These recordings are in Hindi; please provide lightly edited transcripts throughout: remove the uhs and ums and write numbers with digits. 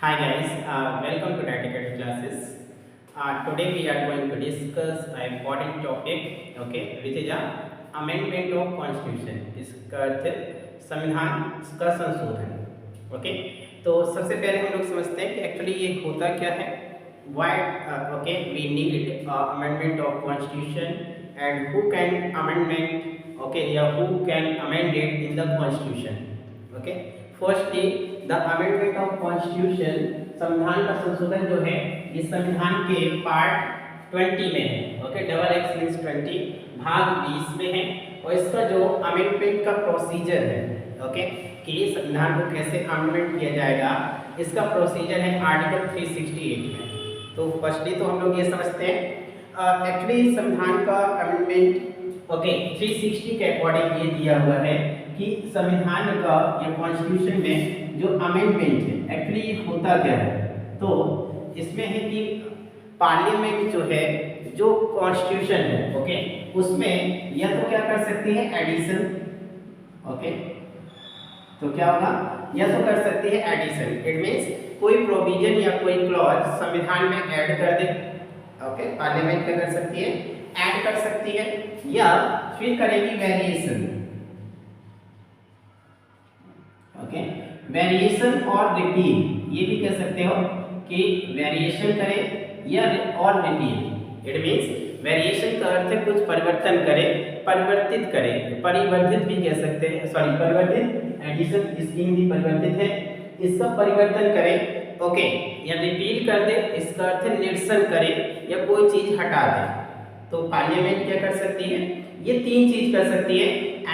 Hi guys, welcome to Data Academy classes. Today we are going to discuss an important topic, okay, which is amendment of Constitution. इसका अर्थ है संविधान का संशोधन. ओके, तो सबसे पहले हम लोग समझते हैं कि एक्चुअली ये होता क्या है. Why okay we need amendment of Constitution and who can amendment okay yeah who can amend it in the Constitution. Okay, firstly the amendment of constitution संविधान का संशोधन जो है इस संविधान के पार्ट 20 में है. ओके, डबल एक्स मींस 20 भाग 20 में है. और इसका जो अमेंडमेंट का प्रोसीजर है, ओके, कि संविधान को कैसे अमेंडमेंट किया जाएगा, इसका प्रोसीजर है आर्टिकल 368 में. तो फर्स्टली तो हम लोग ये समझते हैं एक्चुअली संविधान का अमेंडमेंट ओके 360 के अकॉर्डिंग ये दिया हुआ है कि संविधान का या कॉन्स्टिट्यूशन में जो अमेंडमेंट है एक्चुअली होता क्या है. तो इसमें है कि पार्लियामेंट जो है जो कॉन्स्टिट्यूशन है ओके उसमें या तो क्या कर सकती है एडिशन. ओके, तो क्या होगा, या तो कर सकती है एडिशन. इट मींस कोई प्रोविजन या कोई क्लॉज संविधान में ऐड कर दे. ओके, पार्लियामेंट क्या कर सकती है, ऐड कर सकती है, या फिर करेगी वेरिएशन. ओके, वेरिएशन और रिपील, ये भी कह सकते हो कि वेरिएशन करे या और रिपील. इट मींस वेरिएशन का अर्थ है कुछ परिवर्तन करे, परिवर्तित करे, परिवर्तित भी कह सकते हैं. सॉरी, परिवर्तित, एडिशन स्कीम भी परिवर्तित है, इसका परिवर्तन करे. ओके, या रिपील कर दे, इसका अर्थ है निरसन करे या कोई चीज हटा दे. तो पार्लियामेंट क्या कर सकती है, ये तीन चीज कर सकती है.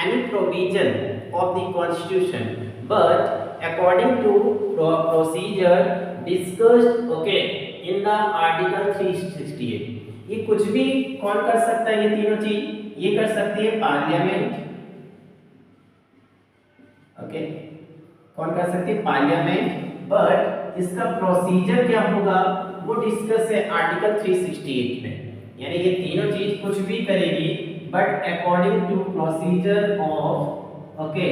Any provision of the constitution but according to procedure discussed okay in the article 368. ये कुछ भी कौन कर सकता है, ये तीनों चीज ये कर सकती है पार्लियामेंट. ओके, कौन कर सकती है, पार्लियामेंट. बट इसका प्रोसीजर क्या होगा वो डिस्कस है आर्टिकल 368 में. यानी ये तीनों चीज कुछ भी करेगी but according to procedure of okay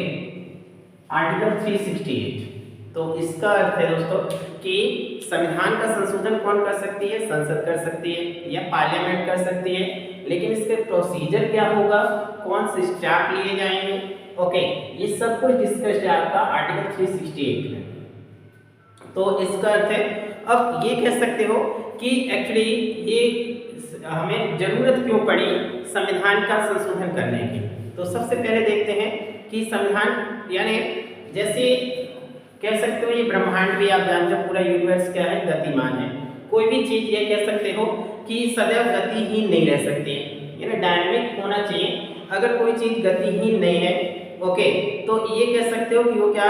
article 368. तो इसका अर्थ है दोस्तों कि संविधान का संशोधन कौन कर सकती है, संसद कर सकती है या पार्लियामेंट कर सकती है. लेकिन इसके प्रोसीजर क्या होगा, कौन से स्टेप लिए जाएंगे, ओके, ये सब कुछ डिस्कस है आपका आर्टिकल 368 में. तो इसका अर्थ है अब ये कह सकते हो कि एक्चुअली ये हमें जरूरत क्यों पड़ी संविधान का संशोधन करने की. तो सबसे पहले देखते हैं कि संविधान यानी जैसे कह सकते हो ये ब्रह्मांड भी आप जानते हो, पूरा यूनिवर्स क्या है, गतिमान है. कोई भी चीज ये कह सकते हो कि सदैव गतिहीन नहीं रह सकती, यानी डायनामिक होना चाहिए. अगर कोई चीज गतिहीन नहीं है ओके तो ये कह सकते हो कि वो क्या,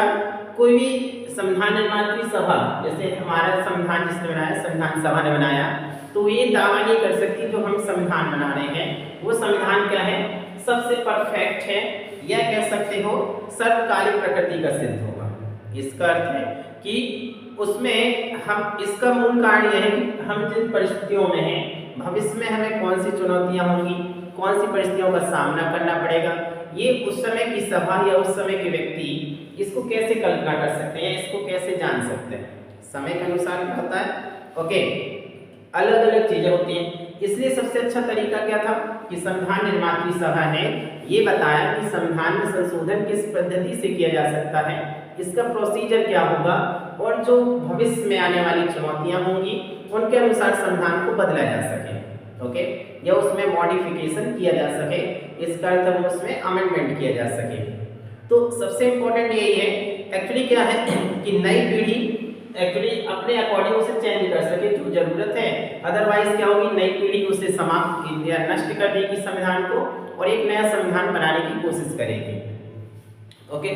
कोई भी संविधान निर्माण की सभा, जैसे हमारा संविधान जिसने बनाया संविधान सभा ने बनाया, तो ये दावा नहीं कर सकती जो हम संविधान बना रहे हैं वो संविधान क्या है, सबसे परफेक्ट है, या कह सकते हो सर्वकालिक प्रकृति का सिद्ध होगा. इसका अर्थ है कि उसमें हम, इसका मूल कारण यह है कि हम जिन परिस्थितियों में हैं भविष्य में हमें कौन सी चुनौतियां होंगी, कौन सी परिस्थितियों का सामना करना पड़ेगा, ये उस समय की सभा या उस समय के व्यक्ति इसको कैसे कल्पना कर सकते हैं, इसको कैसे जान सकते हैं. समय के अनुसार क्या होता है, ओके, अलग अलग चीजें होती हैं. इसलिए सबसे अच्छा तरीका क्या था कि संविधान निर्माण की सभा ने ये बताया कि संविधान में संशोधन किस पद्धति से किया जा सकता है, इसका प्रोसीजर क्या होगा, और जो भविष्य में आने वाली चुनौतियां होंगी उनके अनुसार संविधान को बदला जा सके. ओके, या उसमें मॉडिफिकेशन किया जा सके, इसका अर्थ उसमें अमेंडमेंट किया जा सके. तो सबसे इम्पोर्टेंट यही है एक्चुअली क्या है कि नई पीढ़ी एक्चुअली अपने अकॉर्डिंग उसे चेंज कर सके जो जरूरत है. अदरवाइज क्या होगी, नई पीढ़ी उसे समाप्त या नष्ट कर देगी संविधान को और एक नया संविधान बनाने की कोशिश करेगी. ओके,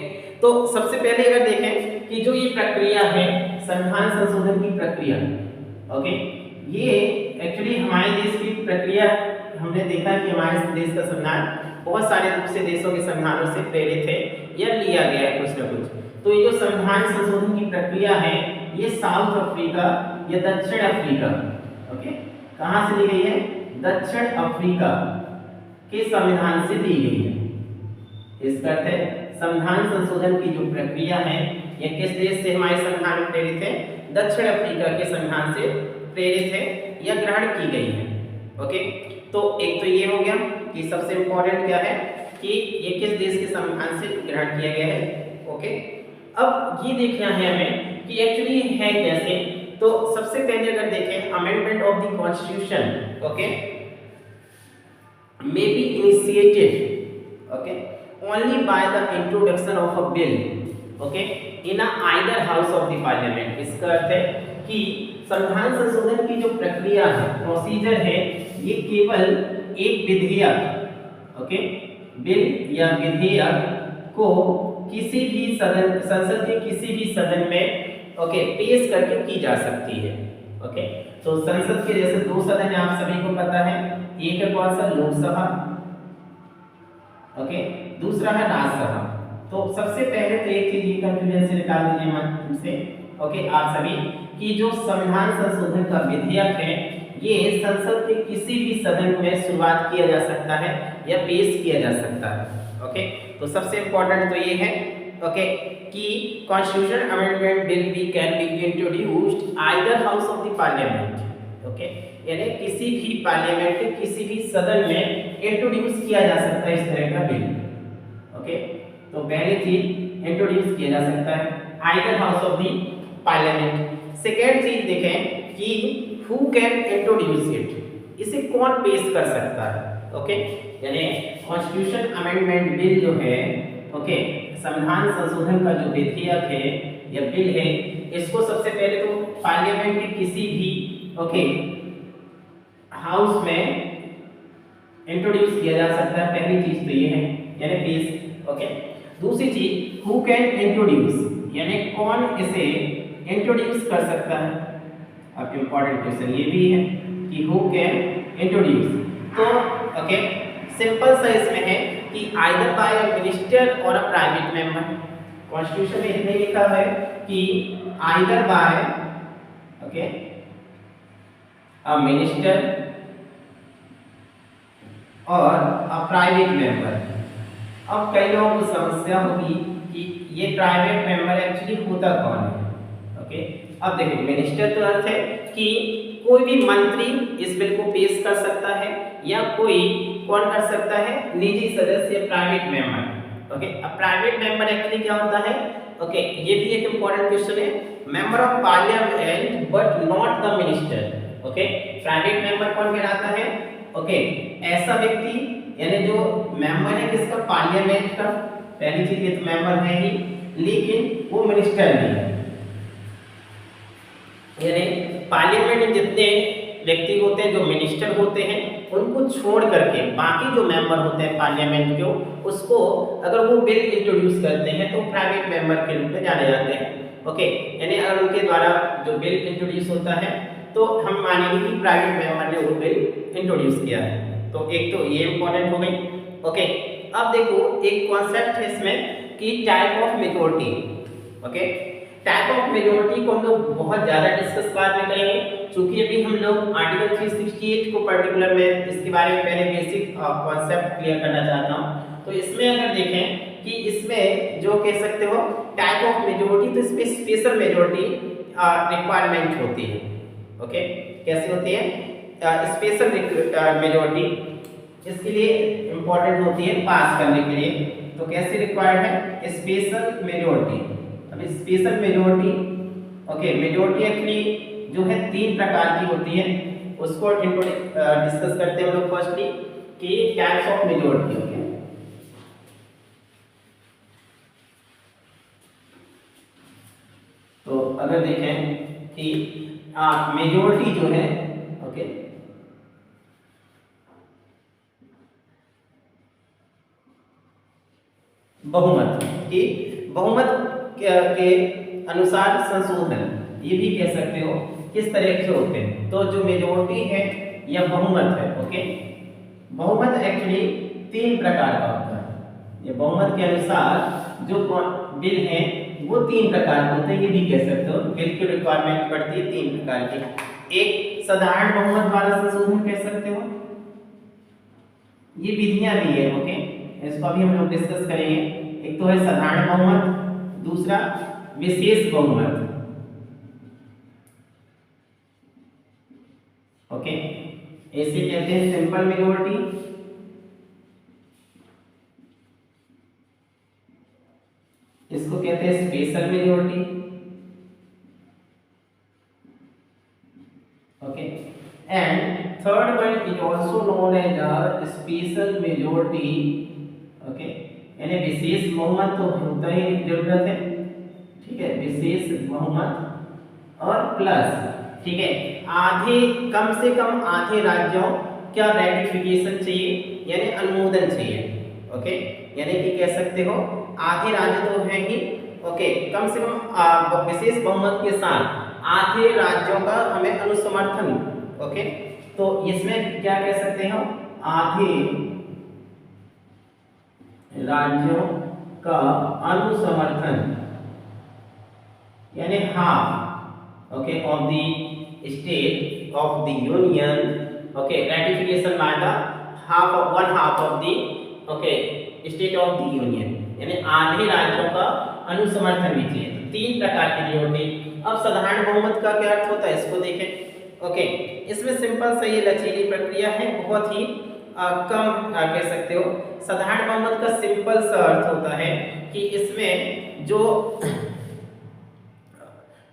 तो सबसे पहले अगर देखें कि जो ये प्रक्रिया है संविधान संशोधन की प्रक्रिया, ओके, ये एक्चुअली हमारे देश की प्रक्रिया, हमने देखा कि हमारे देश का संविधान बहुत सारे दूसरे देशों के संविधानों से प्रेरित है या लिया गया है कुछ न कुछ. तो ये जो संविधान संशोधन की प्रक्रिया है ये साउथ अफ्रीका या दक्षिण अफ्रीका, ओके, कहाँ से ली गई है, दक्षिण अफ्रीका के संविधान से ली गई है. इसका अर्थ है संविधान संशोधन की जो प्रक्रिया है ये किस देश से हमारे संविधान में प्रेरित है, दक्षिण अफ्रीका के संविधान से प्रेरित है या ग्रहण की गई है। ओके, तो एक तो ये हो गया कि सबसे इम्पोर्टेंट क्या है कि ये किस देश के संविधान से ग्रहण किया गया है। ओके, अब ये देखना है हमें कि एक्चुअली है कैसे। तो सबसे पहले अगर देखें amendment of the constitution, okay, may be initiated, okay, only by the introduction of a bill, okay, in either house of the parliament. इसका अर्थ है कि संविधान संशोधन की जो प्रक्रिया है, प्रोसीजर है, ये केवल एक विधेयक, ओके, बिल या विधेयक को किसी भी सदन, संसद के किसी भी सदन में, ओके, पेश करके की जा सकती है। ओके, तो संसद के जैसे दो सदन है, आप सभी को पता है, एक है कौन सा, लोकसभा, ओके, दूसरा है राज्यसभा। तो सबसे पहले तो एक चीज ये कंफ्यूजन से निकाल दीजिए मन से, ओके, आप सभी, कि जो संविधान संशोधन का विधेयक है ये संसद के किसी भी सदन में शुरुआत किया जा सकता है या पेश किया जा सकता है। ओके, तो सबसे इम्पोर्टेंट तो ये है, ओके, कि constitution amendment bill be can be introduced either house of the parliament, okay, यानी किसी भी पार्लियामेंट के किसी भी सदन में इंट्रोड्यूस किया जा सकता है इस तरह का बिल। ओके, तो पहली चीज इंट्रोड्यूस किया जा सकता है either house of the parliament. Second चीज देखें कि हु कैन इंट्रोड्यूस इट, इसे कौन पेश कर सकता है। ओके, यानी कॉन्स्टिट्यूशन अमेंडमेंट बिल जो है, ओके, संविधान संशोधन का जो विधेयक है या बिल है, इसको सबसे पहले तो पार्लियामेंट के किसी भी, ओके, हाउस में इंट्रोड्यूस किया जा सकता है। पहली चीज तो ये है, यानी पेश। ओके, दूसरी चीज हु कैन इंट्रोड्यूस, यानी कौन इसे इंट्रोड्यूस कर सकता है। अब इंपॉर्टेंट क्वेश्चन ये भी है कि हु कैन इंट्रोड्यूस। तो ओके, सिंपल सा इसमें है कि आइदर बाय अ मिनिस्टर और अ प्राइवेट मेंबर। कॉन्स्टिट्यूशन में इसमें लिखा है कि either bye, okay, a minister और अ प्राइवेट मेंबर। अब कई लोगों को समस्या होगी कि ये प्राइवेट मेंबर एक्चुअली होता कौन है। ओके, अब देखो मिनिस्टर तो अर्थ है कि कोई भी मंत्री इस बिल को पेश कर सकता है या कोई कौन कर सकता है, निजी सदस्य, प्राइवेट मेंबर। ओके, अब प्राइवेट मेंबर एक्चुअली क्या होता है। ओके, ये भी एक इंपॉर्टेंट क्वेश्चन है, member of parliament but not the minister. Okay, private member कौन कहलाता है। ओके, ऐसा व्यक्ति यानी जो मेंबर है किसका, पार्लियामेंट का, पहली चीज ये तो मेंबर है ही, लेकिन वो मिनिस्टर नहीं है। यानी पार्लियामेंट में जितने व्यक्ति होते हैं जो मिनिस्टर होते हैं उनको छोड़ करके बाकी जो मेंबर होते हैं पार्लियामेंट के, उसको अगर वो बिल इंट्रोड्यूस करते हैं तो प्राइवेट मेंबर के रूप में जाने जाते हैं। ओके, यानी अगर उनके द्वारा जो बिल इंट्रोड्यूस होता है तो हम मानेंगे कि प्राइवेट मेंबर ने वो बिल इंट्रोड्यूस किया है। तो एक तो ये इंपॉर्टेंट हो गई। ओके, अब देखो एक कॉन्सेप्ट है इसमें कि type of majority. Okay, type of majority को हम लोग बहुत ज़्यादा डिस्कस बाद में करेंगे, क्योंकि अभी हम लोग आर्टिकल 368 को पर्टिकुलर में इसके बारे में पहले बेसिक कॉन्सेप्ट क्लियर करना चाहता हूँ। तो इसमें अगर देखें कि इसमें जो कह सकते हो टाइप ऑफ मेजॉरिटी, तो इसमें स्पेशल मेजॉरिटी रिक्वायरमेंट होती है। ओके, कैसे होती है, स्पेशल मेजॉरिटी इसके लिए इंपॉर्टेंट होती है पास करने के लिए। तो कैसे रिक्वायर्ड है, स्पेशल मेजॉरिटी। अब special majority, okay, majority actually जो है 3 प्रकार की होती है, उसको डिस्कस करते हैं हम लोग फर्स्टली कि टाइप्स ऑफ मेजॉरिटी। ओके, तो अगर देखें कि मेजॉरिटी जो है, ओके, बहुमत की, बहुमत के अनुसार संशोधन, ये भी कह सकते हो किस तरह से होते हैं। तो जो मेजॉरिटी है या बहुमत है, ओके, बहुमत एक्चुअली 3 प्रकार का होता है। ये बहुमत के अनुसार जो बिल है वो 3 प्रकार के होते हैं, ये भी कह सकते हो बिल की रिक्वायरमेंट पड़ती है 3 प्रकार की। एक साधारण बहुमत वाला संशोधन कह सकते हो, ये विधियां भी है। ओके, इसको अभी हम लोग डिस्कस करेंगे। एक तो है साधारण बहुमत, दूसरा विशेष बहुमत, ओके, इसे कहते हैं सिंपल मेजोरिटी, इसको कहते हैं special majority. Okay, and third one is also known as a special majority. Okay, यानी विशेष बहुमत तो होता ही जरूरत है, ठीक है, विशेष बहुमत और प्लस, ठीक है, आधे, कम से कम आधे राज्यों क्या रेटिफिकेशन चाहिए, यानी अनुमोदन चाहिए। ओके, यानी कि कह सकते हो आधे राज्य तो हैं ही, ओके, कम से कम विशेष बहुमत के साथ आधे राज्यों का हमें अनुसमर्थन। ओके, तो इसमें क्या कह सकते हो, आधे राज्यों का अनुसमर्थन, यानी half, okay, of the state of the union, okay, ratification by the half of one half of the, okay, state of the union, यानी आधे राज्यों का अनुसमर्थन भी चाहिए। तो तीन प्रकार की मेजोरिटी। अब साधारण बहुमत का क्या अर्थ होता है, इसको देखें। ओके, इसमें सिंपल सा ये लचीली प्रक्रिया है, बहुत ही कम कह सकते हो। साधारण बहुमत का सिंपल सा अर्थ होता है कि इसमें जो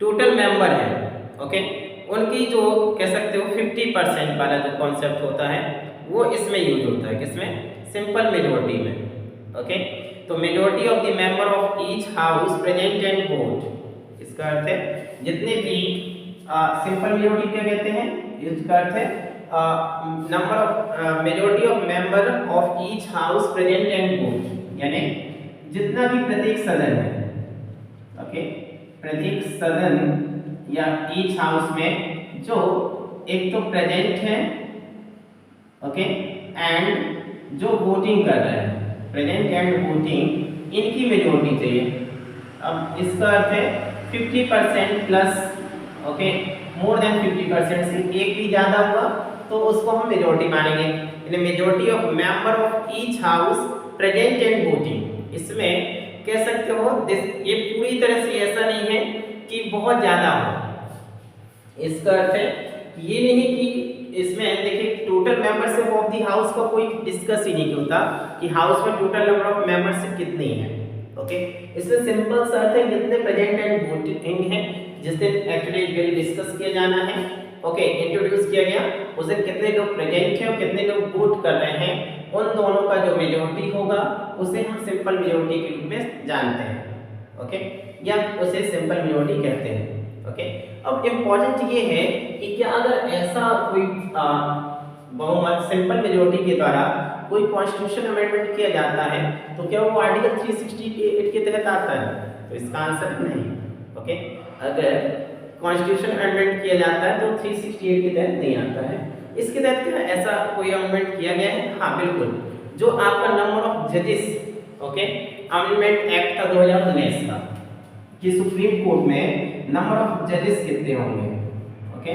टोटल मेंबर है, ओके, उनकी जो कह सकते हो 50% वाला जो कॉन्सेप्ट होता है वो इसमें यूज होता है, किसमें, सिंपल मेजोरिटी में। ओके, तो majority of the member of each house present and vote, इसका अर्थ है जितने भी सिंपल मेजोरिटी क्या कहते हैं, इसका अर्थ है number of majority of member of each house present and vote, यानी जितना भी प्रत्येक सदन है, ओके, प्रत्येक सदन या ईच हाउस में जो एक तो प्रेजेंट है, ओके, एंड जो वोटिंग कर रहे हैं, प्रेजेंट एंड वोटिंग, इनकी मेजोरिटी चाहिए। अब इसका अर्थ है 50% प्लस, ओके, मोर देन 50% से एक भी ज्यादा हुआ तो उसको हम मेजोरिटी मानेंगे, यानी majority of member of each house present and voting. इसमें कह सकते हो ये पूरी तरह से ऐसा नहीं है कि बहुत ज्यादा हो। इसका अर्थ है ये नहीं कि इसमें देखिए total membership of the house का कोई डिस्कस ही नहीं होता कि हाउस में टोटल नंबर ऑफ मेंबरशिप कितनी है। ओके, इससे सिंपल सा अर्थ है जितने प्रेजेंट एंड वोटिंग है, जिस दिन एक्चुअली बिल डिस्कस किया जाना है, ओके, इंट्रोड्यूस किया गया, उस दिन कितने लोग प्रेजेंट हैं और कितने लोग वोट कर रहे हैं, उन दोनों का जो मेजोरिटी होगा उसे हम सिंपल मेजोरिटी के रूप में जानते हैं। ओके, या उसे सिंपल मेजोरिटी कहते हैं। ओके, अब इम्पोर्टेंट ये है कि क्या अगर ऐसा कोई बहुमत सिंपल मेजोरिटी के द्वारा कोई कॉन्स्टिट्यूशन अमेंडमेंट किया जाता है तो क्या वो आर्टिकल 368 के तहत आता है, तो इसका आंसर नहीं। ओके, अगर कॉन्स्टिट्यूशन अमेंडमेंट किया जाता है तो 368 के तहत नहीं आता है। इसके तहत क्या ऐसा कोई अमेंडमेंट किया गया है, हाँ बिल्कुल, जो आपका नंबर ऑफ जजेस, ओके, अमेंडमेंट एक्ट था 2019 का, कि सुप्रीम कोर्ट में नंबर ऑफ जजेस कितने होंगे, ओके,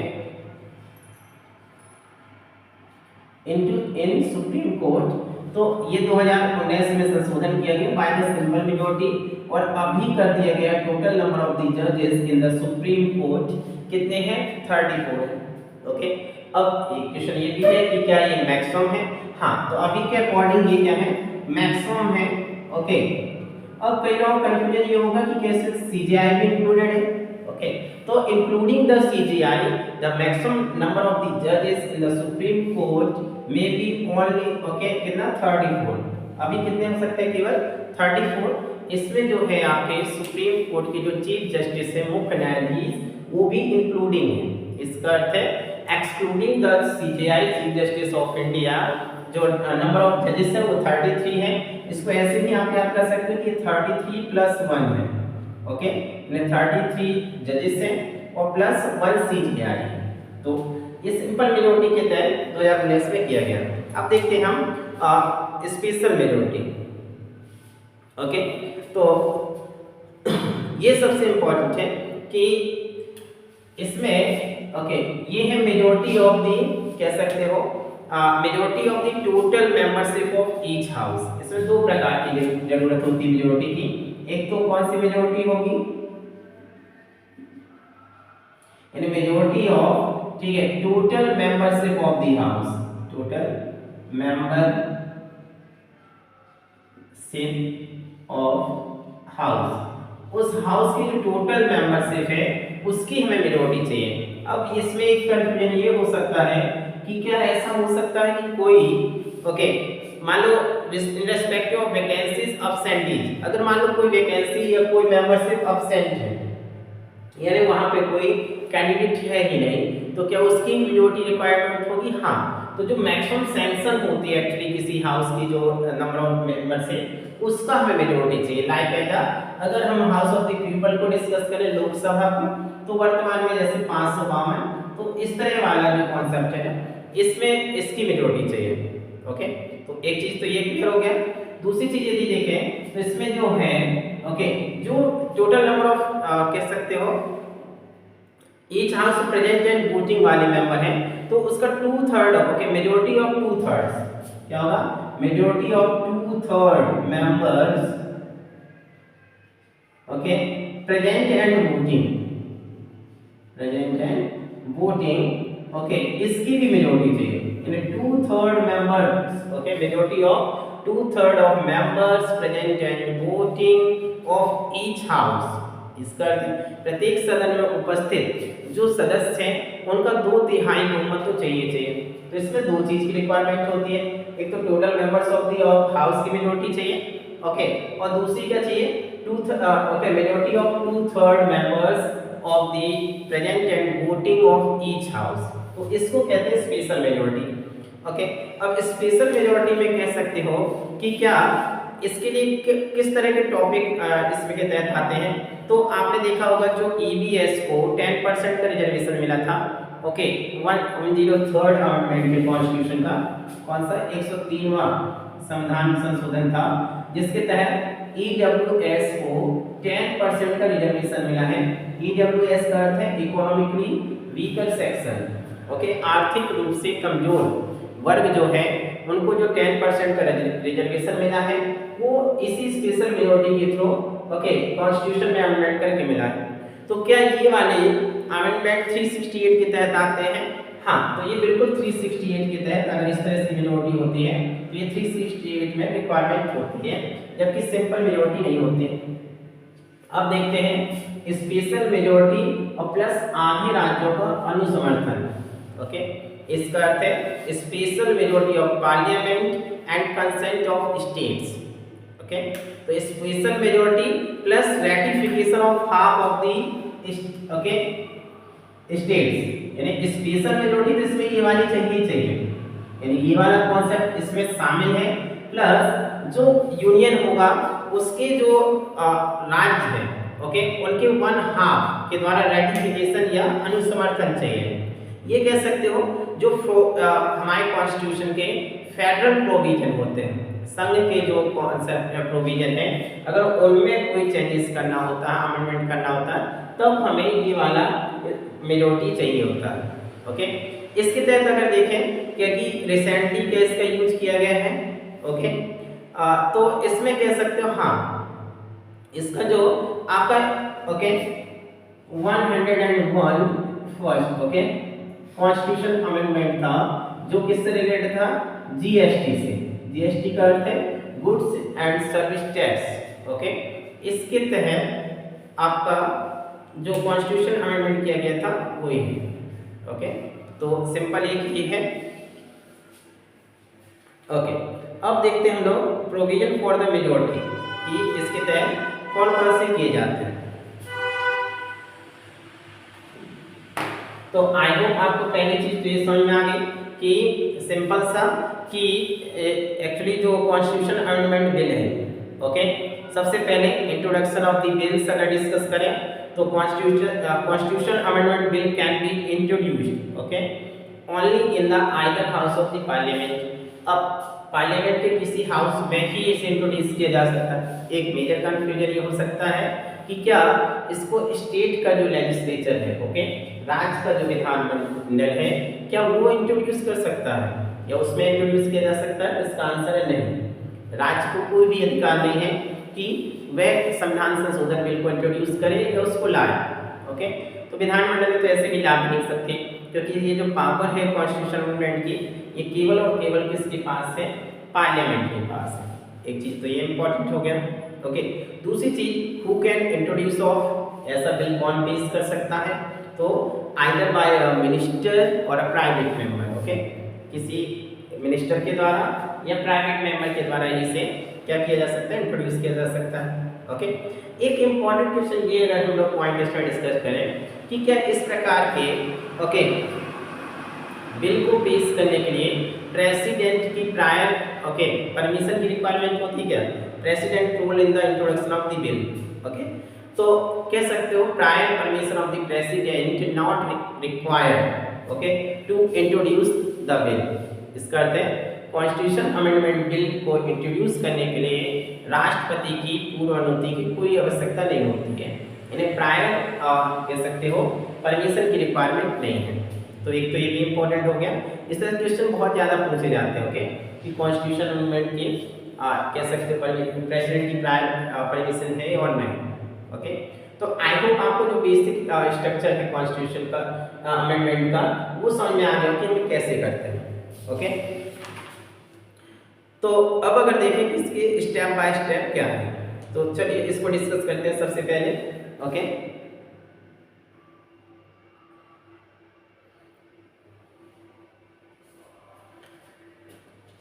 इन सुप्रीम कोर्ट, तो ये 2019 में संशोधन किया गया बाय द सिंपल मेजोरिटी, और अभी कर दिया गया टोटल नंबर ऑफ द जजेस इन द सुप्रीम कोर्ट कितने हैं, 34। ओके, अब एक क्वेश्चन ये भी है कि क्या ये मैक्सिमम है, हाँ, तो अभी के अकॉर्डिंग ये क्या है, मैक्सिमम है। ओके, अब कई लोगों का कंफ्यूजन ये होगा कि कैसे सीजीआई भी इंक्लूडेड है। ओके, तो including the CGI the maximum number of the जजेस in the supreme court may be only, okay, कितना 34, अभी कितने हो सकते हैं, केवल 34। इसमें जो है आपके सुप्रीम कोर्ट के जो चीफ जस्टिस है, मुख्य न्यायाधीश, वो भी इंक्लूडिंग है। इसका अर्थ है excluding the CGI chief justice of India, जो नंबर ऑफ जजेस है वो 33 है। इसको ऐसे भी आप याद कर सकते हो कि 33 प्लस 1 है। ओके, यानी 33 जजेस हैं और प्लस 1 सीजीआई, तो ये सिंपल मेजोरिटी के तहत 2019 में किया गया। अब देखते हैं हम स्पेशल मेजोरिटी। ओके, तो ये सबसे इंपॉर्टेंट है कि इसमें, ओके, ये है मेजोरिटी ऑफ दी, कह सकते हो majority of the total membership of each house. इसमें दो प्रकार की जरूरत होती है मेजोरिटी की। एक तो कौन सी मेजोरिटी होगी, यानी मेजोरिटी ऑफ ठीक है, total membership of the house, total membership of house, उस हाउस की जो टोटल मेंबरशिप है उसकी हमें मेजॉरिटी चाहिए। अब इसमें एक कंफ्यूजन ये हो सकता है कि क्या ऐसा हो सकता है कि कोई ओके मान लो in respect of vacancies absentees, अगर मान लो कोई वैकेंसी या कोई मेंबरशिप एब्सेंट है, यानी वहां पे कोई कैंडिडेट है ही नहीं, तो क्या उसकी मेजॉरिटी रिक्वायरमेंट होगी? हाँ। तो जो मैक्सिमम सैंक्शन होती है एक्चुअली किसी हाउस की जो नंबर ऑफ मेंबर से, उसका हमें मेजॉरिटी चाहिए। लाइक अगर हम हाउस ऑफ द पीपल को डिस्कस करें लोकसभा को, तो वर्तमान में जैसे 552, तो इस तरह वाला जो कॉन्सेप्ट है इसमें इसकी मेजॉरिटी चाहिए। ओके, तो एक चीज तो ये क्लियर हो गया। दूसरी चीज यदि देखें तो इसमें जो है ओके जो टोटल नंबर ऑफ कह सकते हो each house present and voting वाले मेंबर हैं, तो उसका 2/3 ओके मेजॉरिटी ऑफ 2/3 क्या होगा? Majority of 2/3 members okay present and voting okay इसकी भी मेजॉरिटी चाहिए, यानी 2/3 members okay majority of 2/3 of members present and voting of each house. इसका प्रत्येक सदन में उपस्थित जो सदस्य हैं उनका 2/3 बहुमत तो चाहिए। तो इसमें दो चीज की रिक्वायरमेंट होती है, एक तो total members of the house की मेजॉरिटी चाहिए ओके, और दूसरी क्या चाहिए? Majority of 2/3 members of the present and voting of each house. तो इसको कहते हैं स्पेशल मेजॉरिटी। ओके, अब स्पेशल मेजॉरिटी में कह सकते हो कि क्या इसके लिए किस तरह के टॉपिक इसमें के तहत आते हैं। तो आपने देखा होगा जो ईबीएस को 10% का रिजर्वेशन मिला था ओके 103rd अमेंडमेंट में कॉन्स्टिट्यूशन का, कौन सा 103वां संविधान संशोधन था, जिसके तहत ईडब्ल्यूएस को 10% का रिजर्वेशन मिला है। ईडब्ल्यूएस का अर्थ है इकोनॉमिकली वीकर सेक्शन ओके, आर्थिक रूप से कमजोर वर्ग जो है उनको जो 10% का रिजर्वेशन मिला है वो इसी स्पेशल मेजॉरिटी के थ्रू ओके कॉन्स्टिट्यूशन में अमेंडमेंट करके मिला है। तो क्या ये वाले अमेंडमेंट 368 के तहत आते हैं? हाँ, तो ये बिल्कुल 368 के तहत अगर इस तरह से मेजॉरिटी होती है तो ये 368 में रिक्वायरमेंट होती है, जबकि सिंपल मेजॉरिटी नहीं होती है। अब देखते हैं स्पेशल मेजॉरिटी और प्लस आधे राज्यों का अनुसमर्थन ओके, इसका अर्थ है special majority of parliament and consent of states okay. तो special majority plus ratification of half of the okay states, यानी स्पेशल मेजॉरिटी तो इसमें ये वाली चाहिए, यानी ये वाला कॉन्सेप्ट इसमें शामिल है, प्लस जो यूनियन होगा उसके जो राज्य है ओके उनके 1/2 के द्वारा रैटिफिकेशन या अनुसमर्थन चाहिए। ये कह सकते हो जो हमारे कॉन्स्टिट्यूशन के फेडरल प्रोविजन होते हैं, संघ के जो कॉन्सेप्ट प्रोविजन है, अगर उनमें कोई चेंजेस करना होता है, अमेंडमेंट करना होता है, तब हमें ये वाला मेजॉरिटी चाहिए होता है ओके। इसके तहत अगर देखें कि रिसेंटली क्या इसका यूज किया गया है ओके, तो इसमें कह सकते हो हाँ इसका जो आपका okay 101 first okay constitution amendment था जो किससे रिलेटेड था? जीएसटी से। जीएसटी का अर्थ है goods and service tax okay. इसके तहत आपका जो कॉन्स्टिट्यूशन अमेंडमेंट किया गया था वही है ओके। तो सिंपल एक ही है ओके। अब देखते हैं हम लोग प्रोविजन फॉर द मेजॉरिटी कि इसके तहत कौन कौन से किए जाते हैं। तो आई होप आपको पहली चीज तो ये समझ में आ गई कि सिंपल सा कि एक्चुअली जो कॉन्स्टिट्यूशन अमेंडमेंट बिल है ओके, सबसे पहले इंट्रोडक्शन ऑफ द बिल्स अगर डिस्कस करें तो constitution amendment bill can be introduced okay only in the either house of the parliament. अब पार्लियामेंट के किसी हाउस में ही इसे इंट्रोड्यूस किया जा सकता है। एक मेजर कंफ्यूजन ये हो सकता है कि क्या इसको स्टेट का जो लेजिस्लेचर है ओके राज्य का जो विधानमंडल है क्या वो इंट्रोड्यूस कर सकता है या उसमें इंट्रोड्यूस किया जा सकता है? इसका आंसर है नहीं। राज्य को कोई भी अधिकार नहीं है कि वह संविधान संशोधन बिल को इंट्रोड्यूस करे या उसको लाए ओके। तो विधानमंडल में तो ऐसे भी ला नहीं सकते क्योंकि ये जो पावर है कॉन्स्टिट्यूशन अमेंडमेंट की, ये केवल और केवल किसके पास है? पार्लियामेंट के पास है। एक चीज तो ये इंपॉर्टेंट हो गया। ओके, दूसरी चीज, हु कैन इंट्रोड्यूस ऑफ, ऐसा बिल कौन पेश कर सकता है? तो आइदर बाय अ मिनिस्टर और अ प्राइवेट मेंबर। ओके, किसी मिनिस्टर के द्वारा या प्राइवेट मेंबर के द्वारा इसे क्या किया जा सकता है? इंट्रोड्यूस किया जा सकता है। ओके, एक इंपॉर्टेंट क्वेश्चन ये अगर हम लोग पॉइंट इसमें डिस्कस करें कि क्या इस प्रकार के ओके बिल को पेश करने के लिए प्रेसिडेंट की प्रायर ओके परमिशन की रिक्वायरमेंट होती क्या? President rule in the introduction of the bill. Okay, तो कह सकते हो prior permission of the president not required okay to introduce the bill. इसका अर्थ है कॉन्स्टिट्यूशन अमेंडमेंट बिल को इंट्रोड्यूस करने के लिए राष्ट्रपति की पूर्व अनुमति की कोई आवश्यकता नहीं होती है। इन्हें प्रायर कह सकते हो परमिशन की रिक्वायरमेंट नहीं है। तो एक तो ये भी इंपॉर्टेंट हो गया। इस तरह क्वेश्चन बहुत ज़्यादा पूछे जाते हैं। ओके, कि कॉन्स्टिट्यूशन अमेंडमेंट की कह सकते हो प्रेसिडेंट की प्रायर परमिशन है और नहीं। ओके, तो आई होप आपको जो बेसिक स्ट्रक्चर है कॉन्स्टिट्यूशन का अमेंडमेंट का वो समझ में आ गया कि हम कैसे करते हैं। ओके, तो अब अगर देखें कि इसके स्टेप बाय स्टेप क्या है, तो चलिए इसको डिस्कस करते हैं सबसे पहले। ओके,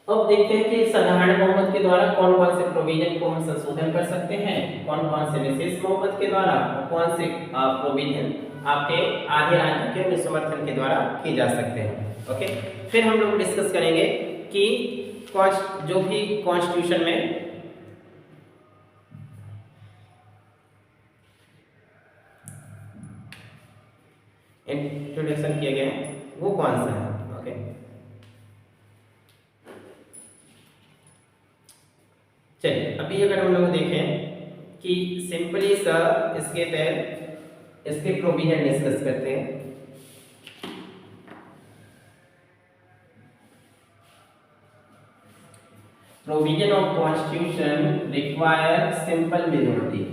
अब देखते हैं कि साधारण बहुमत के द्वारा कौन कौन से प्रोविजन को हम संशोधन कर सकते हैं, कौन कौन से विशेष बहुमत के द्वारा और कौन से प्रोविजन आपके आधे राज्यों के समर्थन के द्वारा किए जा सकते हैं। ओके, फिर हम लोग डिस्कस करेंगे कि जो भी कॉन्स्टिट्यूशन में इंट्रोडक्शन किए गए हैं वो कौन सा है। ओके, चलिए अभी अगर हम लोग देखें कि सिंपली सा इसके तहत इसके प्रोविजन डिस्कस करते हैं। Provision of constitution require simple majority.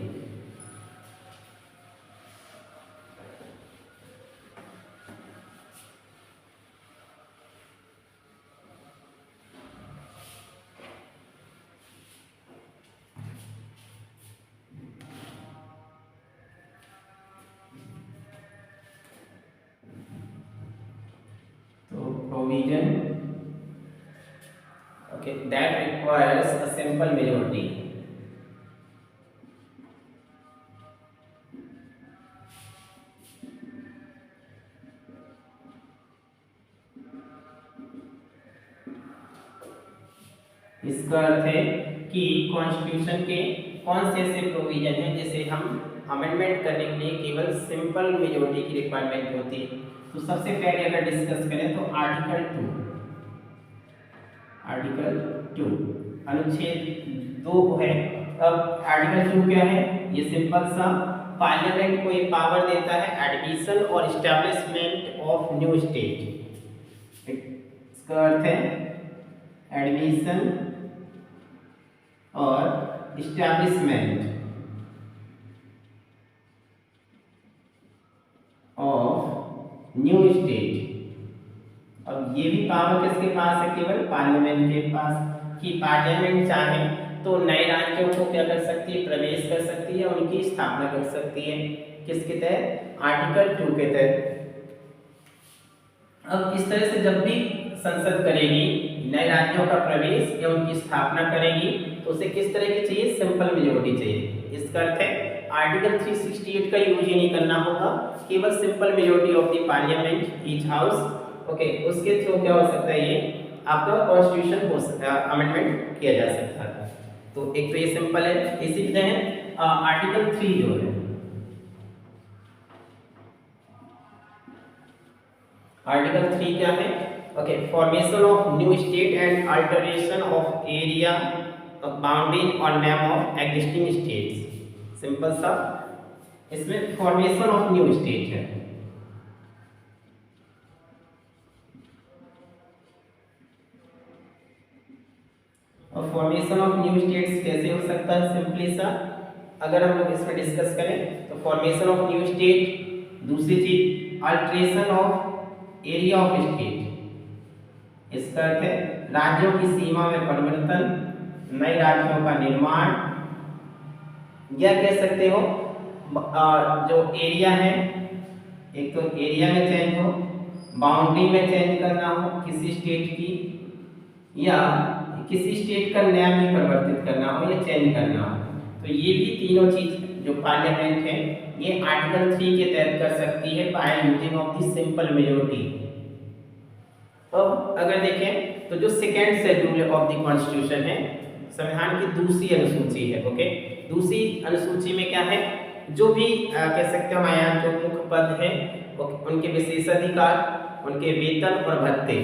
Provision okay that requires a simple majority। इसका अर्थ है कि कॉन्स्टिट्यूशन के कौन से ऐसे प्रोविजन हैं जिसे हम अमेंडमेंट करने के लिए केवल सिंपल मेजोरिटी की रिक्वायरमेंट होती है। तो सबसे पहले अगर डिस्कस करें तो आर्टिकल 2 अनुच्छेद 2 है। अब आर्टिकल 2 क्या है? ये सिंपल सा पार्लियामेंट को एक पावर देता है एडमिशन और एस्टैब्लिशमेंट ऑफ न्यू स्टेट। इसका अर्थ है एडमिशन और एस्टैब्लिशमेंट ऑफ न्यू स्टेट। अब ये भी पावर किसके पास है? केवल पार्लियामेंट के पास। कि पार्लियामेंट चाहे तो नए राज्यों को क्या कर सकती है? प्रवेश कर सकती है, उनकी स्थापना कर सकती है। किसके तहत? आर्टिकल 2 के तहत। अब इस तरह से जब भी संसद करेगी नए राज्यों का प्रवेश या उनकी स्थापना करेगी तो उसे किस तरह की चाहिए? सिंपल मेजोरिटी चाहिए। इसका अर्थ है आर्टिकल 368 का यूज ही नहीं करना होगा, केवल simple majority of the parliament each house. Okay, उसके थ्रू क्या हो सकता है? ये आपका कॉन्स्टिट्यूशन हो सकता है, अमेंडमेंट किया जा सकता है। तो एक तो ये सिंपल है। इसी तरह आर्टिकल 3 जो है, आर्टिकल 3 क्या है? Okay, formation of new state and alteration of area boundary और map of existing states. Simple सा इसमें फॉर्मेशन ऑफ न्यू स्टेट है। और फॉर्मेशन ऑफ न्यू स्टेट्स कैसे हो सकता है? सिंपली सा अगर हम लोग इसमें डिस्कस करें तो फॉर्मेशन ऑफ न्यू स्टेट, दूसरी चीज alteration of area of state, इसका अर्थ है राज्यों की सीमा में परिवर्तन, नए राज्यों का निर्माण, या कह सकते हो जो एरिया है, एक तो एरिया में चेंज हो, बाउंड्री में चेंज करना हो किसी स्टेट की, या किसी स्टेट का नाम ही परिवर्तित करना हो या चेंज करना हो। तो ये भी तीनों चीज जो पार्लियामेंट है ये आर्टिकल 3 के तहत कर सकती है by using of the simple majority. अब अगर देखें तो जो second schedule of the constitution है, संविधान की दूसरी अनुसूची है, ओके। दूसरी अनुसूची में क्या है, जो भी कह सकते हो हमारे यहाँ जो मुख्य पद है उनके विशेषाधिकार, उनके वेतन और भत्ते,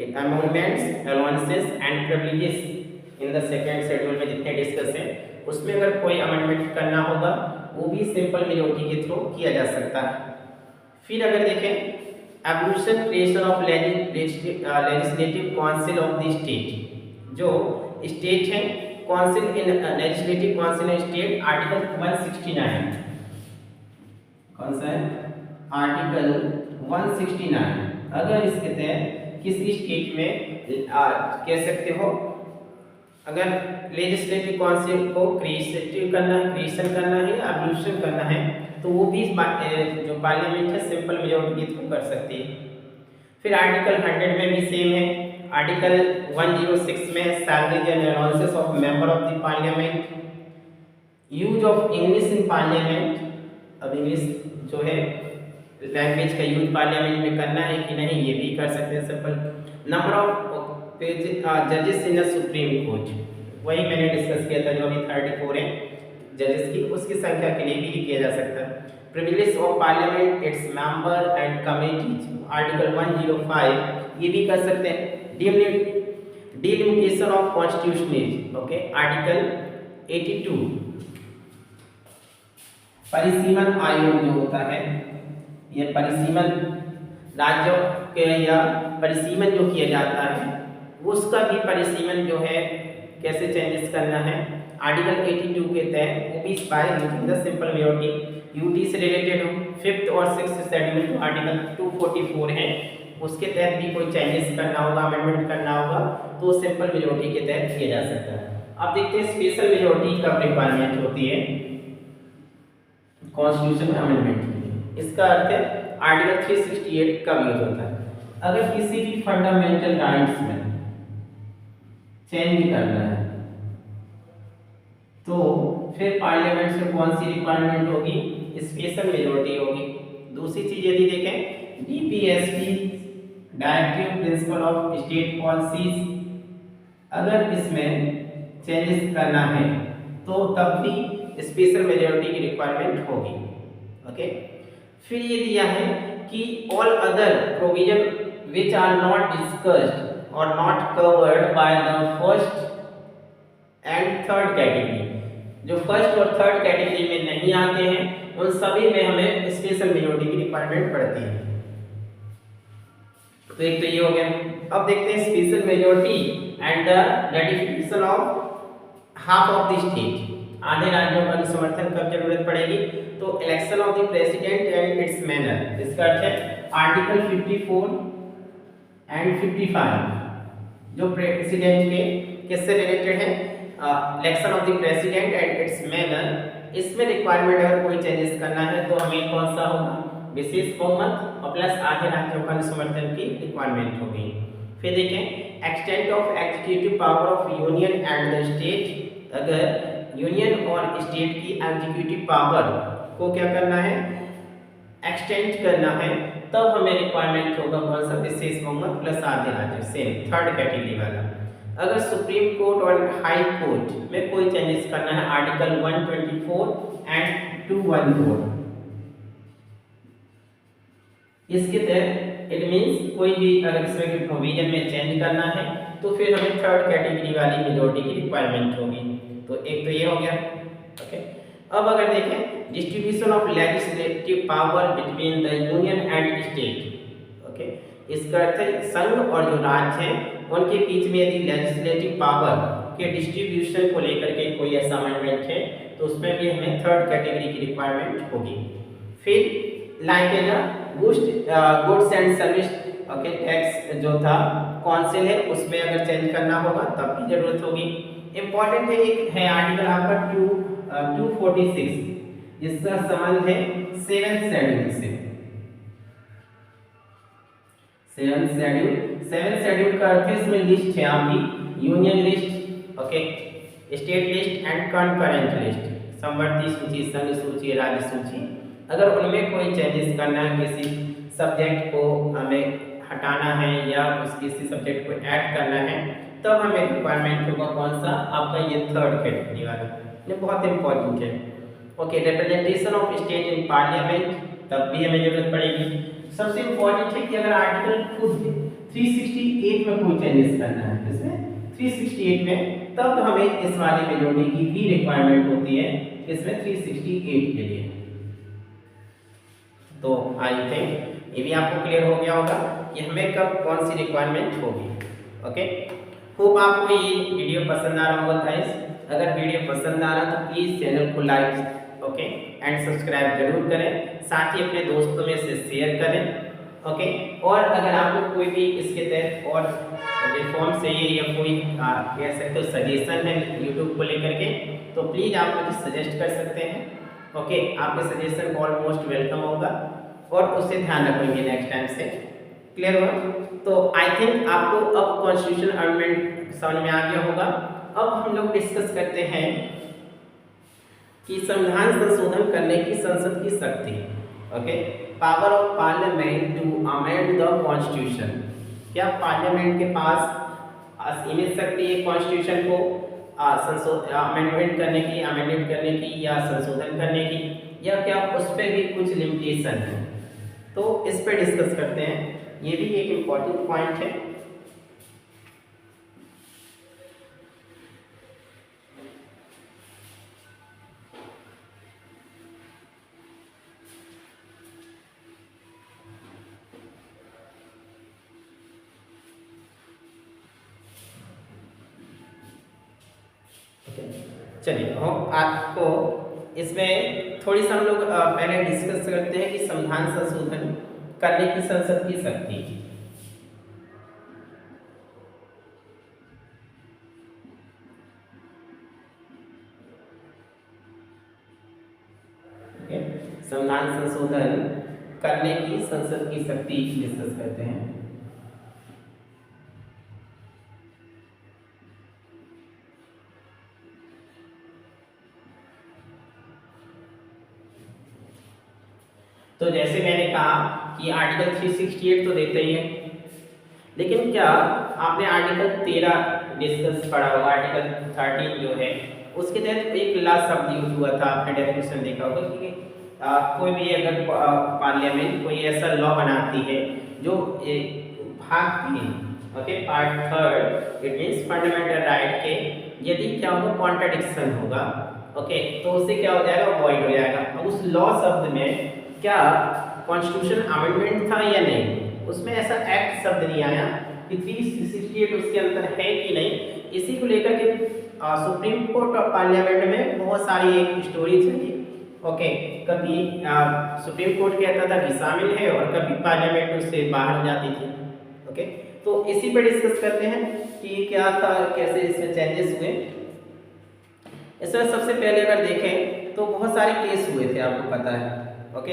emoluments, allowances and privileges in the second schedule में जितने डिस्कस है, उसमें अगर कोई अमेंडमेंट करना होगा वो भी सिंपल मेजॉरिटी के थ्रू किया जा सकता है। फिर अगर देखें abolition creation of legislative council of the state, जो स्टेट है council in legislative council of state, article 169, कौन सा है आर्टिकल 169। अगर इसके तहत किसी स्टेट में कह सकते हो अगर लेजिस्लेटिव काउंसिल को क्रिएटिव करना है, क्रिएशन करना है या एबॉलिशन करना है, तो वो भी जो पार्लियामेंट है सिंपल मेजॉरिटी के थ्रू कर सकती है। फिर आर्टिकल 100 में भी सेम है, आर्टिकल 106 में salaries and allowances of member of the parliament, use of English in parliament. अब इंग्लिश जो है लैंग्वेज का यूज पार्लियामेंट में करना है कि नहीं, ये भी कर सकते हैं सिंपल। नंबर ऑफ जजेस इन द सुप्रीम कोर्ट, वही मैंने डिस्कस किया था जो अभी 34 है जजेस की, उसकी संख्या के लिए भी किया जा सकता है। Privilege of parliament, its member and committees, article 105 ये भी कर सकते हैं। Delimitation of constitutional, okay, article 82। परिसीमन आयोग जो होता है, ये परिसीमन राज्यों के या परिसीमन जो किया जाता है उसका भी परिसीमन जो है कैसे चेंजेस करना है, आर्टिकल 82 के तहत वो भी by using the simple majority. UT से रिलेटेड हो 5th और 6th शेड्यूल जो आर्टिकल 244 है उसके तहत भी कोई चेंजेस करना होगा, अमेंडमेंट करना होगा, तो सिंपल मेजॉरिटी के तहत किया जा सकता है। अब देखते हैं स्पेशल मेजॉरिटी कब रिक्वायरमेंट होती है कॉन्स्टिट्यूशन अमेंडमेंट। इसका अर्थ है आर्टिकल 368 कब यूज होता है, अगर किसी भी फंडामेंटल राइट्स में चेंज करना है तो फिर पार्लियामेंट से कौन सी रिक्वायरमेंट होगी, स्पेशल मेजॉरिटी होगी। दूसरी चीज यदि देखें DPSP, directive principle of state policies, अगर इसमें चेंजेस करना है तो तब भी स्पेशल मेजॉरिटी की रिक्वायरमेंट होगी, ओके। फिर ये दिया है कि all other provision which are not discussed और not covered by the first and third category, जो फर्स्ट और थर्ड कैटेगरी में नहीं आते हैं उन सभी में हमें स्पेशल मेजॉरिटी की रिक्वायरमेंट पड़ती है। तो एक तो ये हो गया। अब देखते हैं special majority and the ratification of half of the state, आधे राज्यों का समर्थन कब जरूरत पड़ेगी, तो election of the president and it's manner. इसका अर्थ है आर्टिकल 54 एंड 55 जो प्रेसिडेंट के किससे रिलेटेड है, election of the president and it's manner, इसमें रिक्वायरमेंट अगर कोई चेंजेस करना है तो हमें कौन सा होगा, विशेष बहुमत और प्लस आधे राज्यों का समर्थन की रिक्वायरमेंट होगी। फिर देखें extent of executive power of union and the state, अगर यूनियन और स्टेट की एग्जीक्यूटिव पावर को क्या करना है, एक्सटेंड करना है, तब हमें रिक्वायरमेंट होगा कौन सा, विशेष बहुमत प्लस आधे राज्य, सेम थर्ड कैटेगरी वाला। अगर सुप्रीम कोर्ट और हाई कोर्ट में कोई चेंजेस करना है, आर्टिकल 124 एंड 214, इसके तहत इट मींस कोई भी अगर इसमें प्रोविजन में चेंज करना है तो फिर हमें थर्ड कैटेगरी वाली मेजॉरिटी की रिक्वायरमेंट होगी। तो एक तो ये हो गया, ओके। अब अगर देखें distribution of legislative power between the union and state, okay, इसका अर्थ है संघ और जो राज्य हैं उनके बीच में यदि लेजिस्लेटिव पावर के डिस्ट्रीब्यूशन को लेकर के कोई ऐसा अमेंडमेंट है तो उसमें भी हमें थर्ड कैटेगरी की रिक्वायरमेंट होगी। फिर like as a goods and service okay tax जो था काउंसिल है उसमें अगर चेंज करना होगा तब की जरूरत होगी। इंपॉर्टेंट है एक है आर्टिकल आपका 246 जिसका संबंध है 7th शेड्यूल से। 7th शेड्यूल का अर्थ है इसमें लिस्ट है आपकी union list okay state list and concurrent list समवर्ती सूची संघ सूची राज्य सूची। अगर उनमें कोई चेंजेस करना है किसी सब्जेक्ट को हमें हटाना है या उस किसी सब्जेक्ट को ऐड करना है तब हमें रिक्वायरमेंट होगा कौन सा आपका ये 3rd कैटेगरी वाला ये बहुत इंपॉर्टेंट है okay. Representation of state in parliament तब भी हमें जरूरत पड़ेगी। सबसे इंपॉर्टेंट है कि अगर आर्टिकल खुद 368 में कोई चेंजेस करना है इसमें 368 में तब हमें इस वाले में जोड़ने की भी रिक्वायरमेंट होती है इसमें 368 के लिए। तो आई थिंक ये भी आपको क्लियर हो गया होगा कि हमें कब कौन सी रिक्वायरमेंट होगी ओके। होप आपको ये वीडियो पसंद आ रहा होगा गाइस। अगर वीडियो पसंद आ रहा तो प्लीज चैनल को लाइक ओके एंड सब्सक्राइब जरूर करें, साथ ही अपने दोस्तों में से शेयर करें ओके। और अगर आपको कोई भी इसके तहत और रिफॉर्म चाहिए या कोई कह सकते हो सजेशन है यूट्यूब को लेकर के तो प्लीज़ आप मुझे सजेस्ट कर सकते हैं ओके। आपके सजेशन ऑलमोस्ट वेलकम होगा और उससे ध्यान रखेंगे नेक्स्ट टाइम से। क्लियर हुआ? तो आई थिंक आपको अब कॉन्स्टिट्यूशन अमेंडमेंट समझ में आ गया होगा। अब हम लोग डिस्कस करते हैं कि संविधान संशोधन करने की संसद की शक्ति okay. Power of parliament to amend the constitution. क्या पार्लियामेंट के पास असीमित शक्ति है कॉन्स्टिट्यूशन को अमेंडमेंट करने की अमेंडेड करने की या संशोधन करने की, या क्या उस पर भी कुछ लिमिटेशन है? तो इस पर डिस्कस करते हैं। ये भी एक इम्पॉर्टेंट पॉइंट है। चलिए हम आपको इसमें थोड़ी सा हम लोग पहले डिस्कस करते हैं कि संविधान संशोधन करने की संसद की शक्ति। संविधान संशोधन करने की संसद की शक्ति डिस्कस करते हैं। तो जैसे मैंने कहा कि आर्टिकल 368 तो देता ही है, लेकिन क्या आपने आर्टिकल 13 डिस्कस पढ़ा होगा? आर्टिकल 13 जो है उसके तहत एक ला शब्द यूज हुआ था, आपने डेफिनेशन देखा होगा कि कोई भी अगर पार्लियामेंट कोई ऐसा लॉ बनाती है जो भाग 3 okay part 3 it means fundamental right के यदि क्या होगा कॉन्ट्राडिक्शन होगा ओके तो उससे क्या हो जाएगा वॉइड हो जाएगा। अब उस लॉ शब्द में क्या कॉन्स्टिट्यूशन अमेंडमेंट था या नहीं, उसमें ऐसा एक्ट शब्द नहीं आया कि 368 उसके अंदर है कि नहीं। इसी को लेकर के सुप्रीम कोर्ट और पार्लियामेंट में बहुत सारी एक स्टोरी चली ओके। कभी सुप्रीम कोर्ट कहता था कि शामिल है और कभी पार्लियामेंट उससे बाहर हो जाती थी ओके। तो इसी पर डिस्कस करते हैं कि क्या था, कैसे इसमें चेंजेस हुए। इसमें सबसे पहले अगर देखें तो बहुत सारे केस हुए थे, आपको पता है ओके।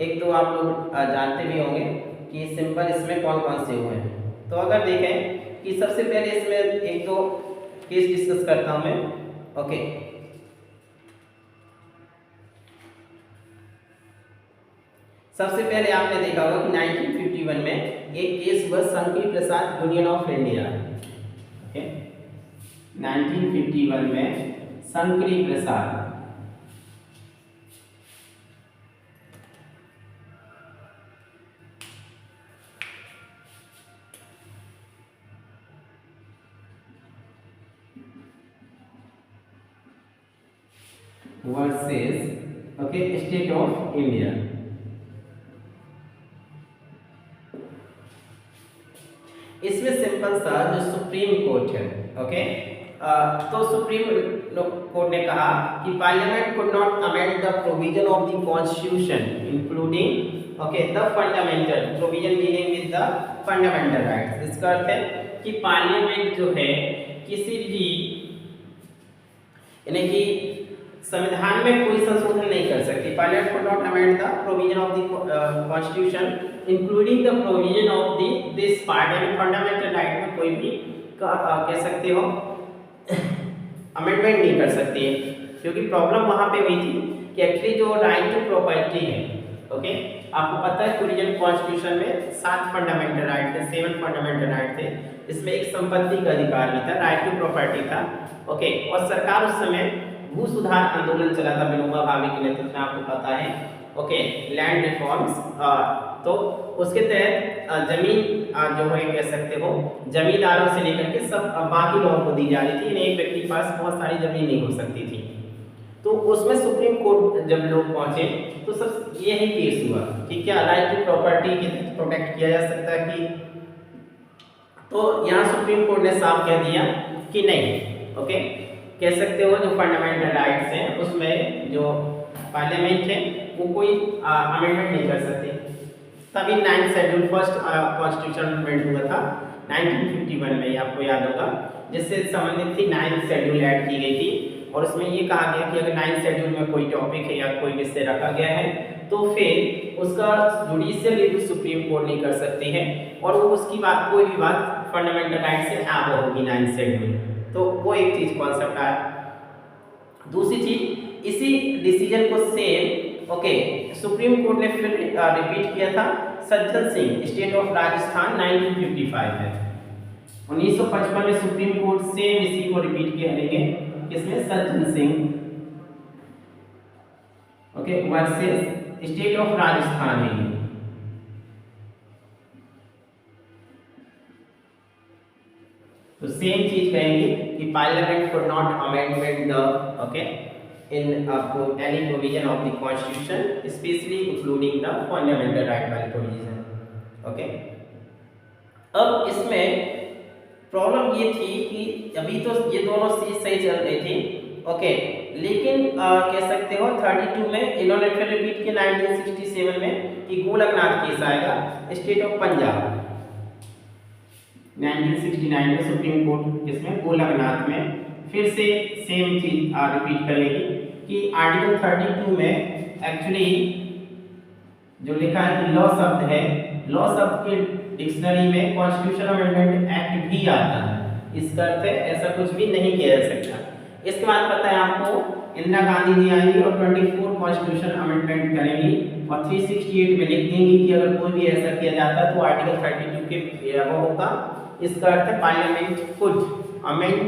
एक तो आप लोग जानते भी होंगे कि सिंपल इसमें कौन कौन से हुए हैं। तो अगर देखें कि सबसे पहले इसमें एक दो केस डिस्कस करता हूं मैं ओके। सबसे पहले आपने देखा होगा कि 1951 में एक केस हुआ Shankari Prasad union of India okay. 1951 में शंकरी प्रसाद versus okay state of India. इसमें सिंपल सा जो सुप्रीम कोर्ट है ओके तो सुप्रीम कोर्ट ने कहा कि parliament could not amend the provision of the constitution including okay the fundamental provision dealing with the fundamental rights. इसका अर्थ है कि पार्लियामेंट जो है किसी भी यानी कि संविधान में कोई संशोधन नहीं कर सकती। Parliament could not amend the provision of the constitution including the provision of the this part, यानी फंडामेंटल राइट में कोई भी कह सकते हो अमेंडमेंट नहीं कर सकती है। क्योंकि प्रॉब्लम वहां पे हुई थी कि एक्चुअली जो राइट टू प्रॉपर्टी है, ओके आपको पता है ओरिजिनल कॉन्स्टिट्यूशन में 7 फंडामेंटल राइट थे, 7 फंडामेंटल राइट थे। इसमें एक संपत्ति का अधिकार भी था, राइट टू प्रॉपर्टी था, ओके। और सरकार उस समय भू सुधार आंदोलन चला था विनोबा भावे के नेतृत्व में, आपको पता है, ओके लैंड रिफॉर्म्स। तो उसके तहत जमीन जो है कह सकते हो जमींदारों से लेकर के सब बाकी लोगों को दी जा रही थी। एक व्यक्ति के पास बहुत सारी जमीन नहीं हो सकती थी। तो उसमें सुप्रीम कोर्ट जब लोग पहुंचे तो सब यही केस हुआ कि क्या राइट टू प्रॉपर्टी के प्रोटेक्ट किया जा सकता है कि, तो यहाँ सुप्रीम कोर्ट ने साफ कह दिया कि नहीं, ओके कह सकते हो जो फंडामेंटल राइट्स हैं उसमें जो पार्लियामेंट है वो कोई अमेंडमेंट नहीं कर सकती। तभी 9th schedule first constitution amendment हुआ था 1951 में, आपको याद होगा, जिससे संबंधित थी 9th शेड्यूल ऐड की गई थी। और उसमें ये कहा गया कि अगर 9th शेड्यूल में कोई टॉपिक है या कोई विषय रखा गया है तो फिर उसका जुडिशियल रिव्यू सुप्रीम कोर्ट नहीं कर सकती है और वो उसकी बात कोई भी बात फंडामेंटल राइट से आगे होगी 9th शेड्यूल। तो वो एक चीज कॉन्सेप्ट आया। दूसरी चीज इसी डिसीजन को सेम ओके सुप्रीम कोर्ट ने फिर रिपीट किया था सज्जन सिंह स्टेट ऑफ राजस्थान 1955 में। 1955 में सुप्रीम कोर्ट सेम इसी को रिपीट किया लेंगे, किसमें Sajjan Singh okay versus state of Rajasthan है। तो सेम चीज कहेंगे कि parliament could not amendment the okay in any provision of the constitution especially including the fundamental right वाले provision, ओके। अब इसमें प्रॉब्लम ये थी कि अभी तो ये दोनों चीज सही चल रही थी, ओके, लेकिन कह सकते हो 32 में इन्होंने फिर रिपीट किया 1967 में कि गोलकनाथ केस आएगा स्टेट ऑफ पंजाब। 1969 में सुप्रीम कोर्ट जिसमें गोलकनाथ में फिर से सेम चीज रिपीट करेगी कि आर्टिकल 32 में एक्चुअली जो लिखा है कि लॉ शब्द है, लॉ शब्द के डिक्शनरी में कॉन्स्टिट्यूशन अमेंडमेंट एक्ट भी आता है। इसका अर्थ है ऐसा कुछ भी नहीं किया जा सकता। इसके बाद पता है आपको इंदिरा गांधी जी आएंगी और 24 कॉन्स्टिट्यूशन अमेंडमेंट करेंगी और 368 में लिख देंगी कि अगर कोई भी ऐसा किया जाता है तो आर्टिकल 32 के वो होगा। इसका अर्थ है parliament could amend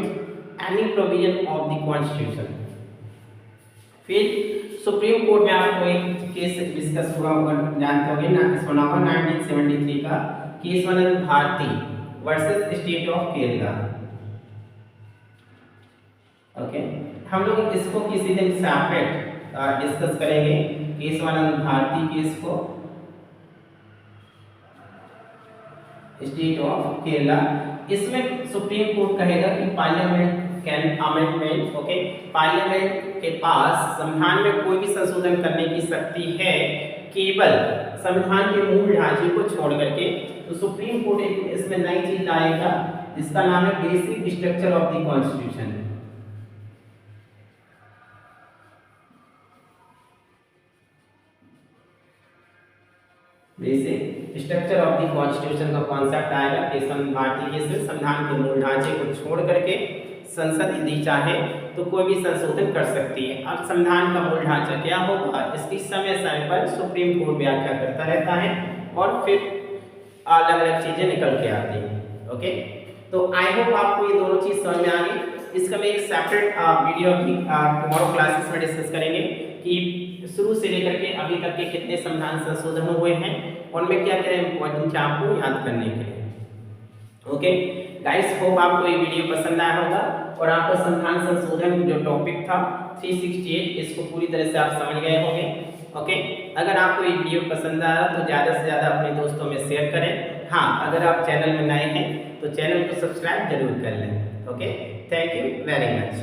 any provision of the constitution. फिर सुप्रीम कोर्ट में आपको एक केस डिस्कस हुआ होगा, जानते होंगे ना, सुना होगा 1973 का Keshavananda Bharati versus state of Kerala, okay. हम लोग इसको किसी दिन सेपरेट डिस्कस करेंगे केशवानंद भारती केस को, स्टेट ऑफ केरला। इसमें सुप्रीम कोर्ट कहेगा कि parliament can amendment, okay, parliament के पास संविधान में कोई भी संशोधन करने की शक्ति है केवल संविधान के मूल ढांचे को छोड़ करके। तो सुप्रीम कोर्ट इसमें नई चीज लाएगा जिसका नाम है basic structure of the constitution. Basic structure of the constitution का कॉन्सेप्ट आएगा केशवानंद भारती केस में। संविधान के मूल ढांचे को छोड़ करके संसद यदि चाहे तो कोई भी संशोधन कर सकती है। अब संविधान का मूल ढांचा क्या होगा इसकी समय समय पर सुप्रीम कोर्ट व्याख्या करता रहता है और फिर अलग अलग चीजें निकल के आती हैं, ओके। तो आई होप आपको ये दोनों चीज समझ में आ गई। इसका मैं एक सेपरेट वीडियो भी टुमारो क्लासेस में डिस्कस करेंगे कि शुरू से लेकर के अभी तक के कितने संविधान संशोधन हुए हैं और उनमें क्या क्या इम्पोर्टेंट है आपको याद करने के लिए, ओके। गाइस होप आपको ये वीडियो पसंद आया होगा और आपका संविधान संशोधन जो टॉपिक था 368 इसको पूरी तरह से आप समझ गए होंगे, ओके। अगर आपको ये वीडियो पसंद आया तो ज़्यादा से ज़्यादा अपने दोस्तों में शेयर करें। हाँ, अगर आप चैनल में नए हैं तो चैनल को सब्सक्राइब जरूर कर लें, okay. Thank you very much.